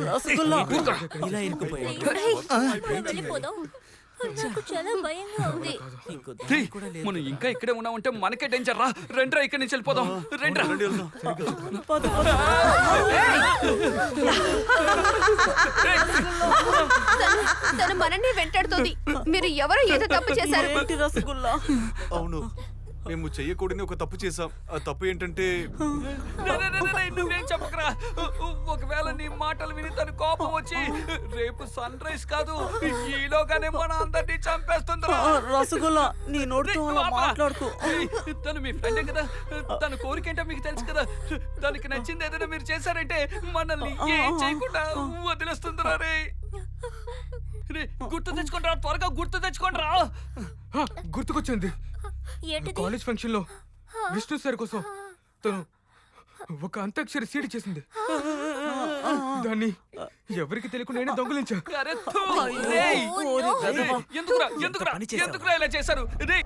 రసగుల్లా ఇలా ఇరుక్కుపోయాడు. వెళ్ళిపోదాం. నాకు చాలా భయంగా ఉంది. రేయ్, మనం ఇంకా ఇక్కడే ఉన్నామంటే మనకే డేంజర్ రా. రెండ్రా ఇక్కడి నుంచి వెళ్ళిపోదాం. రెండ్రా. తను మనల్ని వెంటాడుతోంది. మీరు ఎవరో ఏదో తప్పు చేశారు. ఏంటి రసగుల్లా? అవును, మేము చెయ్యకూడని ఒక తప్పు చేసాం. ఆ తప్పు ఏంటంటే నువ్వేం చెప్పకరా. ఒకవేళ నీ మాటలు విని తన కోపం వచ్చి రేపు సన్ రైజ్ కాదు ఈలోగానే మన అందరినీ చంపేస్తుందిరా. రసగుల్లా నీ నోటితో అలా మాట్లాడుకో. తను మీ ఫ్రెండే కదా. తన కోరికేంటో మీకు తెలుసు కదా. తనకి నచ్చింది ఏదైనా మీరు చేశారంటే మనల్ని ఏం చేయకుండా వదిలేస్తుందిరా. రే గుర్తు తెచ్చుకుంటా, త్వరగా గుర్తు తెచ్చుకుంటా. గుర్తుకొచ్చింది. ఏంటిది? కాలేజ్ ఫంక్షన్ లో విష్ణు సార్ కోసం తను ఒక అంత్యాక్షరి సీడీ చేసింది. దాన్ని ఎవరికి తెలియకుండా నేనే దొంగలించా. అరే థూ, రేయ్. ఎందుకురా ఎందుకురా పని చేశావు. ఎందుకురా ఇలా చేశారు? రే